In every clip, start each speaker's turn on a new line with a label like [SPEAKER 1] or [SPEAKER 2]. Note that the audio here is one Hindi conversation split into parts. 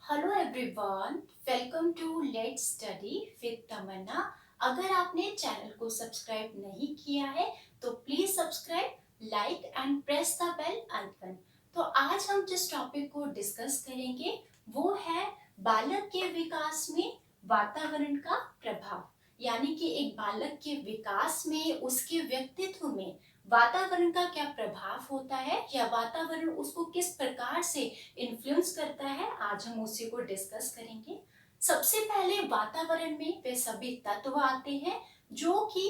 [SPEAKER 1] Hello everyone, welcome to let's study with Tamanna. अगर आपने चैनल को सब्सक्राइब नहीं किया है तो please subscribe, like and press the bell icon. तो आज हम जिस टॉपिक को डिस्कस करेंगे वो है बालक के विकास में वातावरण का प्रभाव। यानी कि एक बालक के विकास में, उसके व्यक्तित्व में वातावरण का क्या प्रभाव होता है या वातावरण उसको किस प्रकार से इन्फ्लुएंस करता है, आज हम उसी को डिस्कस करेंगे। सबसे पहले वातावरण में वे सभी तत्व आते हैं जो कि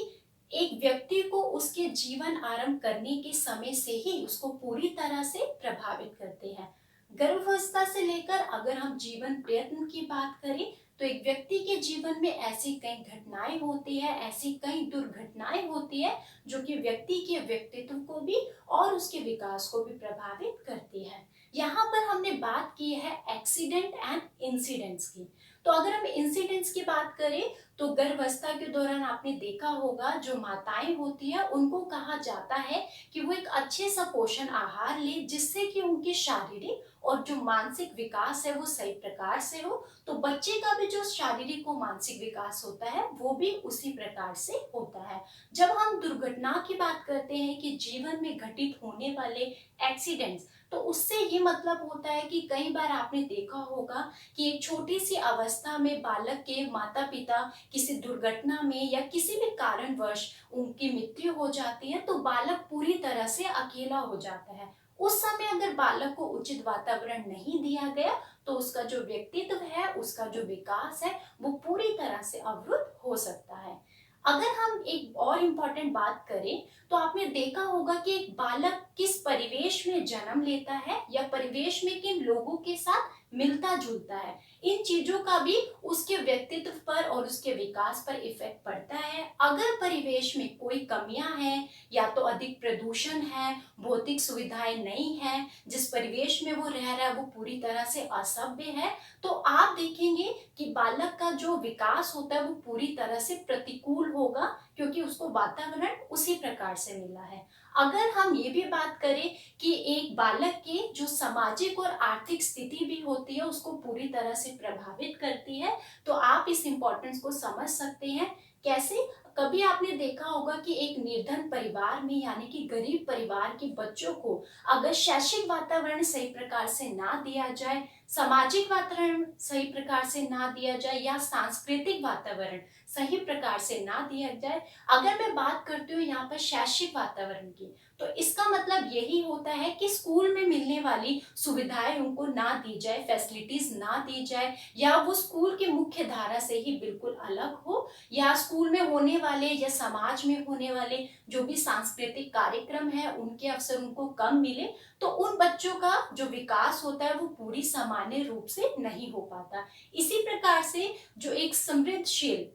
[SPEAKER 1] एक व्यक्ति को उसके जीवन आरंभ करने के समय से ही उसको पूरी तरह से प्रभावित करते हैं। गर्भावस्था से लेकर अगर हम जीवन प्रयत्न की बात करें तो एक व्यक्ति के जीवन में ऐसी कई घटनाएं होती है, ऐसी कई दुर्घटनाएं होती है जो कि व्यक्ति के व्यक्तित्व को भी और उसके विकास को भी प्रभावित करती है। यहाँ पर हमने बात की है एक्सीडेंट एंड इंसिडेंट्स की। तो अगर हम इंसिडेंट्स की बात करें तो गर्भावस्था के दौरान आपने देखा होगा जो माताएं होती है उनको कहा जाता है कि वो एक अच्छे सा पोषण आहार ले जिससे कि उनकी शारीरिक और जो मानसिक विकास है वो सही प्रकार से हो। तो बच्चे का भी जो शारीरिक और मानसिक विकास होता है वो भी उसी प्रकार से होता है। जब हम दुर्घटना की बात करते हैं कि जीवन में घटित होने वाले एक्सीडेंट्स, तो उससे ये मतलब होता है कि कई बार आपने देखा होगा कि एक छोटी सी अवस्था में बालक के माता पिता किसी दुर्घटना में या किसी भी कारणवश उनकी मृत्यु हो जाती है तो बालक पूरी तरह से अकेला हो जाता है। उस समय अगर बालक को उचित वातावरण नहीं दिया गया तो उसका जो व्यक्तित्व है, उसका जो विकास है वो पूरी तरह से अवरुद्ध हो सकता है। अगर हम एक और इम्पोर्टेंट बात करें तो आपने देखा होगा कि एक बालक किस परिवेश में जन्म लेता है या परिवेश में किन लोगों के साथ मिलता जुलता है, इन चीजों का भी उसके व्यक्तित्व पर और उसके विकास पर इफेक्ट पड़ता है। अगर परिवेश में कोई कमियां हैं या तो अधिक प्रदूषण है, भौतिक सुविधाएं नहीं है, जिस परिवेश में वो रह रहा है वो पूरी तरह से असभ्य है, तो आप देखेंगे कि बालक का जो विकास होता है वो पूरी तरह से प्रतिकूल होगा क्योंकि उसको वातावरण उसी प्रकार से मिला है। अगर हम ये भी बात करें कि एक बालक की जो सामाजिक और आर्थिक स्थिति भी होती है उसको पूरी तरह से प्रभावित करती है, तो आप इस इम्पोर्टेंस को समझ सकते हैं। कैसे? कभी आपने देखा होगा कि एक निर्धन परिवार में यानी कि गरीब परिवार के बच्चों को अगर शैक्षिक वातावरण सही प्रकार से ना दिया जाए, सामाजिक वातावरण सही प्रकार से ना दिया जाए या सांस्कृतिक वातावरण सही प्रकार से ना दिया जाए, अगर मैं बात करती हूँ यहाँ पर शैक्षिक वातावरण की, तो इसका मतलब यही होता है कि स्कूल में मिलने वाली सुविधाएं उनको ना दी जाए, फैसिलिटीज ना दी जाए, या वो स्कूल की मुख्य धारा से ही बिल्कुल अलग हो, या स्कूल में होने वाले या समाज में होने वाले जो भी सांस्कृतिक कार्यक्रम है उनके अवसर उनको कम मिले, तो उन बच्चों का जो विकास होता है वो पूरी सामान्य रूप से नहीं हो पाता। इसी प्रकार से जो एक समृद्धशील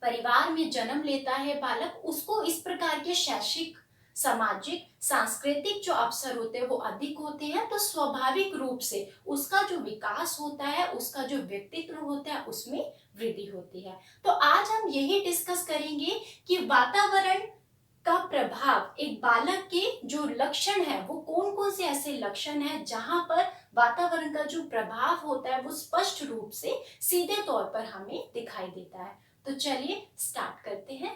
[SPEAKER 1] परिवार में जन्म लेता है बालक, उसको इस प्रकार के शैक्षिक, सामाजिक, सांस्कृतिक जो अवसर होते हैं वो अधिक होते हैं, तो स्वाभाविक रूप से उसका जो विकास होता है, उसका जो व्यक्तित्व होता है उसमें वृद्धि होती है। तो आज हम यही डिस्कस करेंगे कि वातावरण का प्रभाव एक बालक के जो लक्षण है वो कौन कौन से ऐसे लक्षण हैं जहां पर वातावरण का जो प्रभाव होता है वो स्पष्ट रूप से सीधे तौर पर हमें दिखाई देता है। तो चलिए स्टार्ट करते हैं।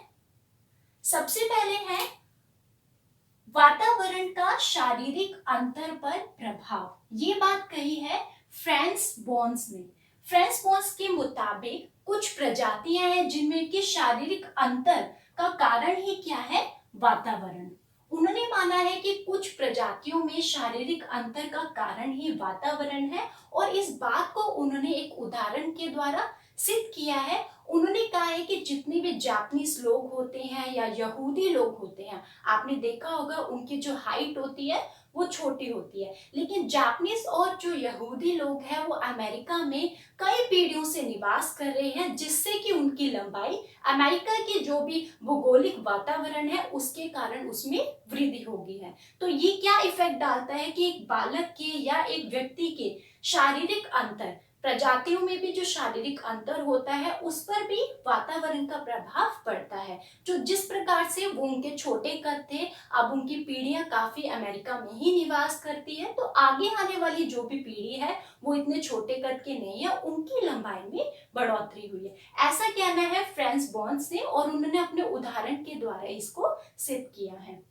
[SPEAKER 1] सबसे पहले है वातावरण का शारीरिक अंतर पर प्रभाव। ये बात कही है फ्रांस बोन्स ने। फ्रांस बोन्स के मुताबिक कुछ प्रजातियां हैं जिनमें कि शारीरिक अंतर का कारण ही क्या है? वातावरण। उन्होंने माना है कि कुछ प्रजातियों में शारीरिक अंतर का कारण ही वातावरण है और इस बात को उन्होंने एक उदाहरण के द्वारा सिद्ध किया है। उन्होंने कहा है कि जितने भी जापानीज लोग होते हैं या यहूदी लोग होते हैं, आपने देखा होगा उनकी जो हाइट होती है वो छोटी होती है, लेकिन जापानीज और जो यहूदी लोग हैं वो अमेरिका में कई पीढ़ियों से निवास कर रहे हैं जिससे कि उनकी लंबाई अमेरिका की जो भी भौगोलिक वातावरण है उसके कारण उसमें वृद्धि हो गई है। तो ये क्या इफेक्ट डालता है कि एक बालक के या एक व्यक्ति के शारीरिक अंतर प्रजातियों में भी जो शारीरिक अंतर होता है उस पर भी वातावरण का प्रभाव पड़ता है। जो जिस प्रकार से वो उनके छोटे कद थे, अब उनकी पीढ़ियां काफी अमेरिका में ही निवास करती है, तो आगे आने वाली जो भी पीढ़ी है वो इतने छोटे कद के नहीं है, उनकी लंबाई में बढ़ोतरी हुई है। ऐसा कहना है फ्रांस बोन्स ने, और उन्होंने अपने उदाहरण के द्वारा इसको सिद्ध किया है।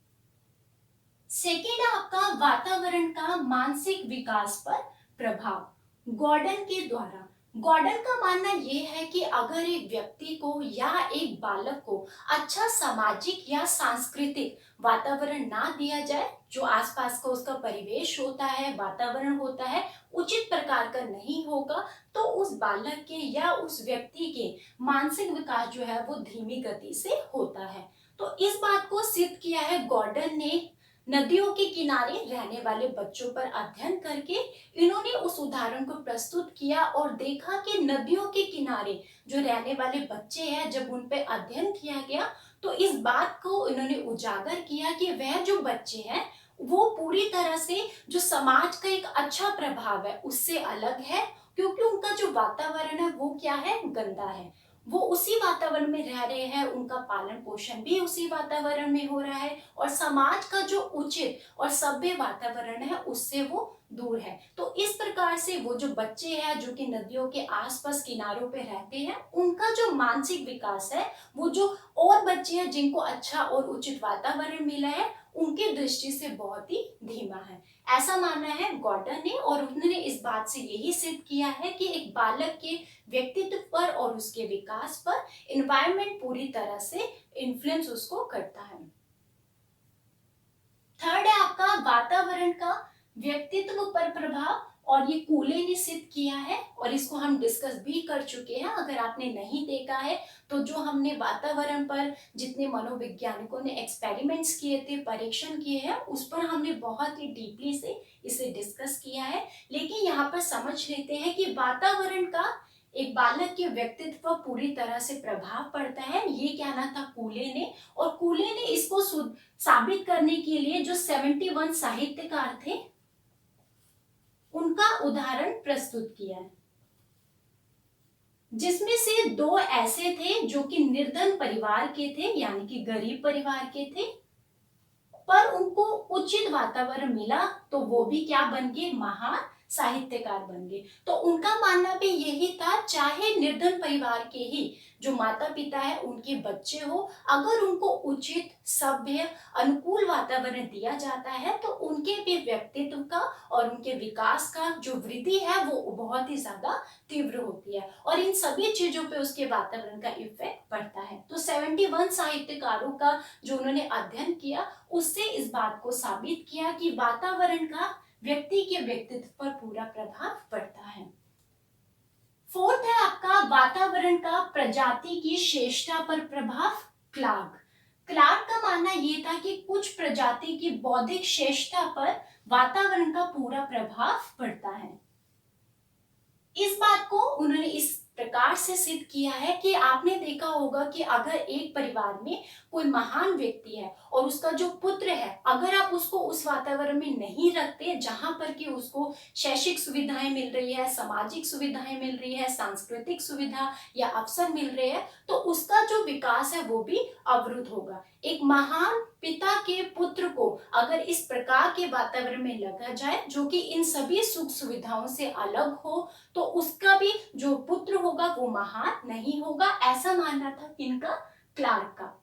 [SPEAKER 1] सेकेंड है आपका वातावरण का मानसिक विकास पर प्रभाव, गॉर्डन के द्वारा। गॉर्डन का मानना यह है कि अगर एक व्यक्ति को या एक बालक को अच्छा सामाजिक या सांस्कृतिक वातावरण ना दिया जाए, जो आसपास का उसका परिवेश होता है, वातावरण होता है, उचित प्रकार का नहीं होगा, तो उस बालक के या उस व्यक्ति के मानसिक विकास जो है वो धीमी गति से होता है। तो इस बात को सिद्ध किया है गॉर्डन ने नदियों के किनारे रहने वाले बच्चों पर अध्ययन करके। इन्होंने उस उदाहरण को प्रस्तुत किया और देखा कि नदियों के किनारे जो रहने वाले बच्चे हैं, जब उन पे अध्ययन किया गया तो इस बात को इन्होंने उजागर किया कि वह जो बच्चे हैं वो पूरी तरह से जो समाज का एक अच्छा प्रभाव है उससे अलग है, क्योंकि उनका जो वातावरण है वो क्या है, गंदा है। वो उसी वातावरण में रह रहे हैं, उनका पालन पोषण भी उसी वातावरण में हो रहा है, और समाज का जो उचित और सभ्य वातावरण है उससे वो दूर है। तो इस प्रकार से वो जो बच्चे हैं जो कि नदियों के आसपास किनारों पे रहते हैं, उनका जो मानसिक विकास है, वो जो और बच्चे हैं जिनको अच्छा और उचित वातावरण मिला है, उनकी दृष्टि से बहुत ही धीमा है। ऐसा मानना है गॉर्डन ने, और उन्होंने इस बात से यही सिद्ध किया है कि एक बालक के व्यक्तित्व पर और उसके विकास पर एनवायरनमेंट पूरी तरह से इन्फ्लुएंस उसको करता है। थर्ड है आपका वातावरण का व्यक्तित्व पर प्रभाव, और ये कूले ने सिद्ध किया है, और इसको हम डिस्कस भी कर चुके हैं। अगर आपने नहीं देखा है तो जो हमने वातावरण पर जितने मनोवैज्ञानिकों ने एक्सपेरिमेंट्स किए थे, परीक्षण किए हैं, उस पर हमने बहुत ही डीपली से इसे डिस्कस किया है। लेकिन यहाँ पर समझ लेते हैं कि वातावरण का एक बालक के व्यक्तित्व पर पूरी तरह से प्रभाव पड़ता है, ये कहना था कूले ने। और कूले ने इसको साबित करने के लिए जो 71 साहित्यकार थे उनका उदाहरण प्रस्तुत किया है, जिसमें से 2 ऐसे थे जो कि निर्धन परिवार के थे, यानी कि गरीब परिवार के थे, पर उनको उचित वातावरण मिला तो वो भी क्या बन गए, महान साहित्यकार बन गए। तो उनका मानना भी यही था, चाहे निर्धन परिवार के ही जो माता पिता है उनके बच्चे हो, अगर उनको उचित सभ्य अनुकूल वातावरण दिया जाता है तो उनके भी व्यक्तित्व का और उनके विकास का जो वृद्धि है वो बहुत ही ज्यादा तीव्र होती है, और इन सभी चीजों पे उसके वातावरण का इफेक्ट पड़ता है। तो 71 साहित्यकारों का जो उन्होंने अध्ययन किया उससे इस बात को साबित किया कि वातावरण का व्यक्ति के व्यक्तित्व पर पूरा प्रभाव पड़ता है। फोर्थ है आपका वातावरण का प्रजाति की श्रेष्ठता पर प्रभाव, क्लार्क। क्लार्क का मानना यह था कि कुछ प्रजाति की बौद्धिक श्रेष्ठता पर वातावरण का पूरा प्रभाव पड़ता है। इस बात को उन्होंने इस प्रकार से सिद्ध किया है कि आपने देखा होगा कि अगर एक परिवार में कोई महान व्यक्ति है और उसका जो पुत्र है, अगर आप उसको उस वातावरण में नहीं रखते जहां पर कि उसको शैक्षिक सुविधाएं मिल रही है, सामाजिक सुविधाएं मिल रही है, सांस्कृतिक सुविधा या अवसर मिल रहे हैं, तो उसका जो विकास है वो भी अवरुद्ध होगा। एक महान पिता के पुत्र को अगर इस प्रकार के वातावरण में लगा जाए जो कि इन सभी सुख सुविधाओं से अलग हो, तो उसका भी जो पुत्र होगा वो महान नहीं होगा। ऐसा मानना था इनका, क्लार्क का।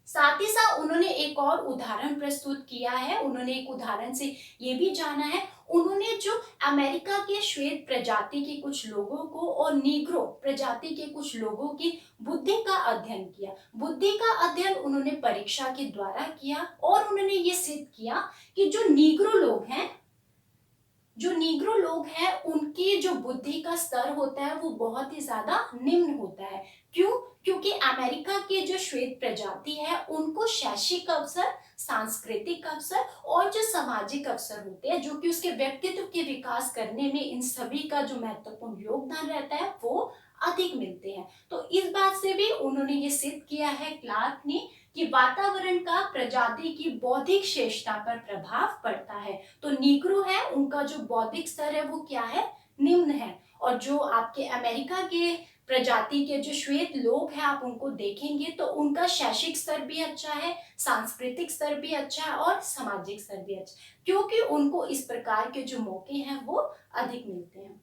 [SPEAKER 1] साथ ही साथ उन्होंने एक और उदाहरण प्रस्तुत किया है। उन्होंने एक उदाहरण से ये भी जाना है, उन्होंने जो अमेरिका के श्वेत प्रजाति के कुछ लोगों को और नीग्रो प्रजाति के कुछ लोगों की बुद्धि का अध्ययन किया। बुद्धि का अध्ययन उन्होंने परीक्षा के द्वारा किया, और उन्होंने ये सिद्ध किया कि जो नीग्रो लोग हैं उनकी जो बुद्धि का स्तर होता है वो बहुत ही ज्यादा निम्न होता है। क्यों? क्योंकि अमेरिका के जो श्वेत प्रजाति है उनको शैक्षिक अवसर, सांस्कृतिक अवसर और जो सामाजिक अवसर होते हैं जो कि उसके व्यक्तित्व के विकास करने में इन सभी का जो महत्वपूर्ण योगदान रहता है वो अधिक मिलते हैं। तो इस बात से भी उन्होंने ये सिद्ध किया है क्लार्क ने कि वातावरण का प्रजाति की बौद्धिक श्रेष्ठता पर प्रभाव पड़ता है। तो नीग्रो है, उनका जो बौद्धिक स्तर है वो क्या है, निम्न है। और जो आपके अमेरिका के प्रजाति के जो श्वेत लोग हैं, आप उनको देखेंगे तो उनका शैक्षिक स्तर भी अच्छा है, सांस्कृतिक स्तर भी अच्छा है और सामाजिक स्तर भी अच्छा है, क्योंकि उनको इस प्रकार के जो मौके हैं वो अधिक मिलते हैं।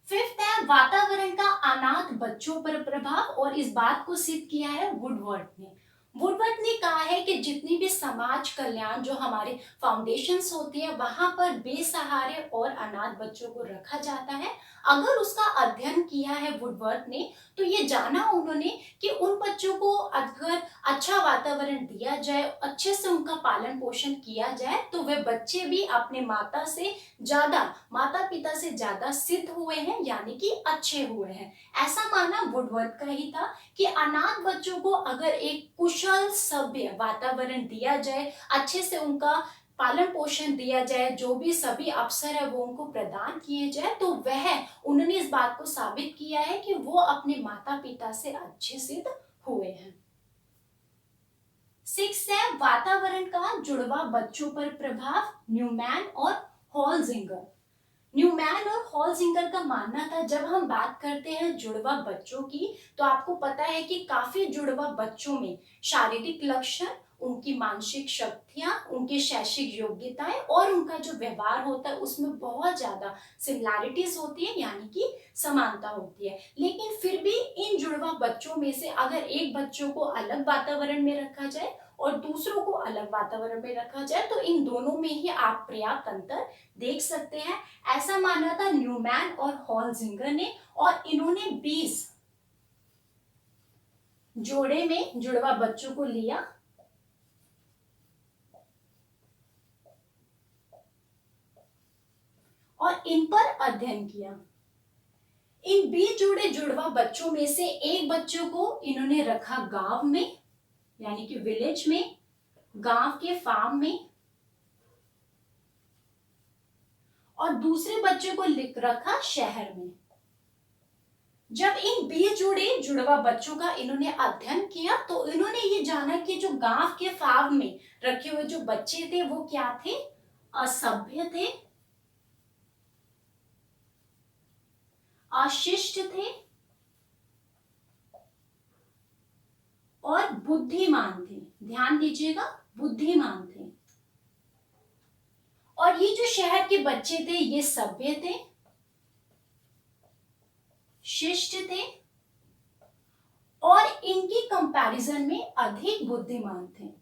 [SPEAKER 1] फिफ्थ है वातावरण का अनाथ बच्चों पर प्रभाव, और इस बात को सिद्ध किया है वुडवर्ड ने। वुडवर्ड ने कहा है कि जितनी भी समाज कल्याण जो हमारे फाउंडेशंस होती है, वहां पर बेसहारे और अनाथ बच्चों को रखा जाता है। अगर उसका अध्ययन किया है वुडवर्ड ने, तो ये जाना उन्होंने कि उन बच्चों को अगर अच्छा वातावरण दिया जाए, अच्छे से उनका पालन पोषण किया जाए, तो वे बच्चे भी अपने माता पिता से ज्यादा सिद्ध हुए हैं, यानी कि अच्छे हुए हैं। ऐसा माना वुडवर्ड का ही था कि अनाथ बच्चों को अगर एक कुशल सभ्य वातावरण दिया जाए, अच्छे से उनका पालन पोषण दिया जाए, जो भी सभी अवसर है वो उनको प्रदान किए जाए, तो वह उन्होंने इस बात को साबित किया है कि वो अपने माता पिता से अच्छे सिद्ध हुए हैं। सिक्स है वातावरण का जुड़वा बच्चों पर प्रभाव, न्यूमैन और हॉलजिंगर। न्यूमैन और हॉलजिंगर का मानना था, जब हम बात करते हैं जुड़वा बच्चों की, तो आपको पता है कि काफी जुड़वा बच्चों में शारीरिक लक्षण, उनकी मानसिक शक्तियां, उनकी शैक्षिक योग्यताएं और उनका जो व्यवहार होता है उसमें बहुत ज्यादा सिमिलैरिटीज होती है, यानी कि समानता होती है। लेकिन फिर भी इन जुड़वा बच्चों में से अगर एक बच्चों को अलग वातावरण में रखा जाए और दूसरों को अलग वातावरण में रखा जाए, तो इन दोनों में ही आप पर्याप्त अंतर देख सकते हैं। ऐसा माना था न्यूमैन और हॉलजिंगर ने, और इन्होंने 20 जोड़े में जुड़वा बच्चों को लिया और इन पर अध्ययन किया। इन 20 जोड़े जुड़वा बच्चों में से एक बच्चों को इन्होंने रखा गांव में, यानी कि विलेज में, गांव के फार्म में, और दूसरे बच्चे को रखा शहर में। जब इन 20 जोड़े जुड़वा बच्चों का इन्होंने अध्ययन किया, तो इन्होंने ये जाना कि जो गांव के फार्म में रखे हुए जो बच्चे थे वो क्या थे, असभ्य थे, अशिष्ट थे और बुद्धिमान थे। ध्यान दीजिएगा, बुद्धिमान थे। और ये जो शहर के बच्चे थे ये सभ्य थे, शिष्ट थे और इनकी कंपैरिजन में अधिक बुद्धिमान थे।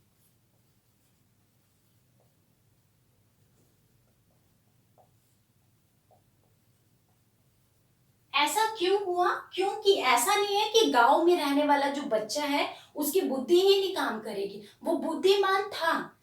[SPEAKER 1] ऐसा क्यों हुआ? क्योंकि ऐसा नहीं है कि गांव में रहने वाला जो बच्चा है उसकी बुद्धि ही नहीं काम करेगी, वो बुद्धिमान था,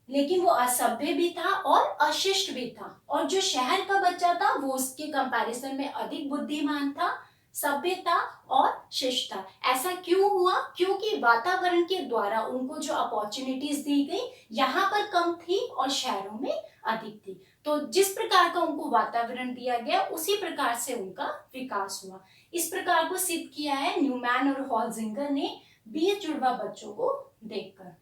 [SPEAKER 1] लेकिन वो असभ्य भी था और अशिष्ट भी था। और जो शहर का बच्चा था वो उसके कंपैरिजन में अधिक बुद्धिमान था, सभ्य था और शिष्ट था। ऐसा क्यों हुआ? क्योंकि वातावरण के द्वारा उनको जो अपॉर्चुनिटीज दी गई यहाँ पर कम थी और शहरों में अधिक थी। तो जिस प्रकार का उनको वातावरण दिया गया उसी प्रकार से उनका विकास हुआ। इस प्रकार को सिद्ध किया है न्यूमैन और हॉलजिंगर ने 20 जुड़वा बच्चों को देखकर।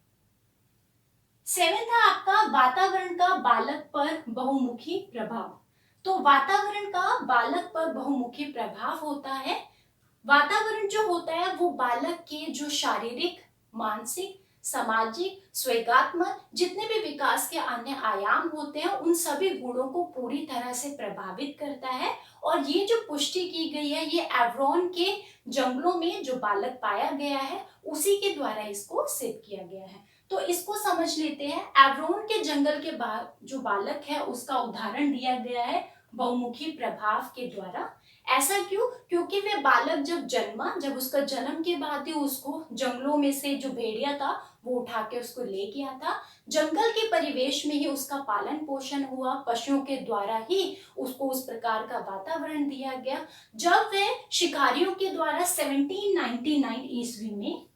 [SPEAKER 1] सेवेंथ है आपका वातावरण का बालक पर बहुमुखी प्रभाव। तो वातावरण का बालक पर बहुमुखी प्रभाव होता है। वातावरण जो होता है वो बालक के जो शारीरिक, मानसिक, सामाजिक, स्वेगात्मक जितने भी विकास के अन्य आयाम होते हैं उन सभी गुणों को पूरी तरह से प्रभावित करता है। और ये जो पुष्टि की गई है ये एवरोन के जंगलों में जो बालक पाया गया है उसी के द्वारा इसको सिद्ध किया गया है। तो इसको समझ लेते हैं। एवरोन के जंगल के जो बालक है उसका उदाहरण दिया गया है बहुमुखी प्रभाव के द्वारा। ऐसा क्यों? क्योंकि वे बालक जब उसका जन्म के बाद ही उसको जंगलों में से जो भेड़िया था वो उठा के उसको ले गया था। जंगल के परिवेश में ही उसका पालन पोषण हुआ, पशुओं के द्वारा ही उसको उस प्रकार का वातावरण दिया गया। जब वे शिकारियों के द्वारा 1799 ईस्वी में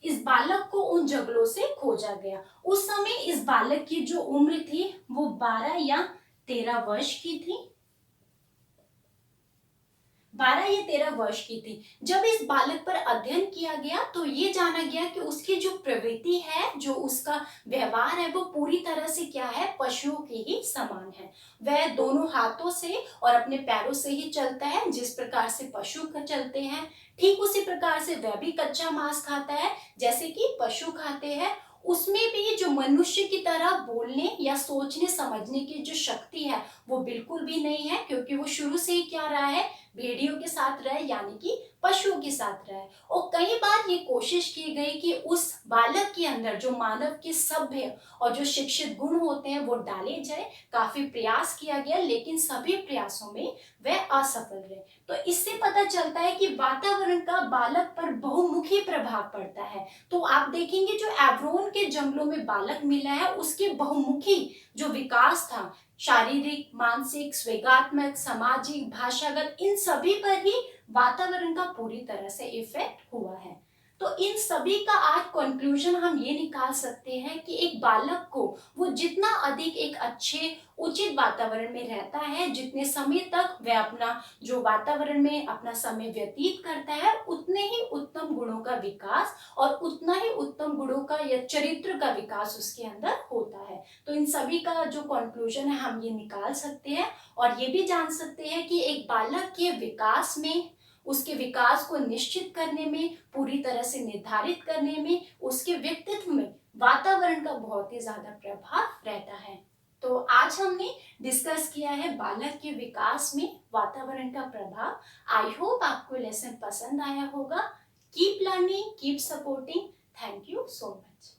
[SPEAKER 1] इस बालक को उन जंगलों से खोजा गया, उस समय इस बालक की जो उम्र थी वो 12 या 13 वर्ष की थी। 12 या 13 वर्ष की थी। जब इस बालक पर अध्ययन किया गया तो ये जाना गया कि उसकी जो प्रवृत्ति है, जो उसका व्यवहार है, वो पूरी तरह से क्या है, पशुओं के ही समान है। वह दोनों हाथों से और अपने पैरों से ही चलता है, जिस प्रकार से पशु चलते हैं। ठीक उसी प्रकार से वह भी कच्चा मांस खाता है जैसे कि पशु खाते हैं। उसमें भी जो मनुष्य की तरह बोलने या सोचने समझने की जो शक्ति है वो बिल्कुल भी नहीं है, क्योंकि वो शुरू से ही क्या रहा है, भेड़ियों के साथ रहे, यानी कि पशुओं के साथ रहे। और कई बार ये कोशिश की गई कि उस बालक के अंदर जो मानव के सभ्य और जो शिक्षित गुण होते हैं वो डाले जाए। काफी प्रयास किया गया, लेकिन सभी प्रयासों में वह असफल रहे। तो इससे पता चलता है कि वातावरण का बालक पर बहुमुखी प्रभाव पड़ता है। तो आप देखेंगे जो एवरोन के जंगलों में बालक मिला है, उसके बहुमुखी जो विकास था, शारीरिक, मानसिक, स्वेगात्मक, सामाजिक, भाषागत, इन सभी पर ही वातावरण का पूरी तरह से इफेक्ट हुआ है। तो इन सभी का आज कंक्लूजन हम ये निकाल सकते हैं कि एक बालक को वो जितना अधिक एक अच्छे उचित वातावरण में रहता है, जितने समय तक वह अपना जो वातावरण में अपना समय व्यतीत करता है, उतने ही उत्तम गुणों का विकास और उतना ही उत्तम गुणों का या चरित्र का विकास उसके अंदर होता है। तो इन सभी का जो कंक्लूजन है हम ये निकाल सकते हैं और ये भी जान सकते हैं कि एक बालक के विकास में, उसके विकास को निश्चित करने में, पूरी तरह से निर्धारित करने में, उसके व्यक्तित्व में वातावरण का बहुत ही ज्यादा प्रभाव रहता है। तो आज हमने डिस्कस किया है बालक के विकास में वातावरण का प्रभाव। आई होप आपको लेसन पसंद आया होगा। Keep learning, keep supporting. Thank you so much.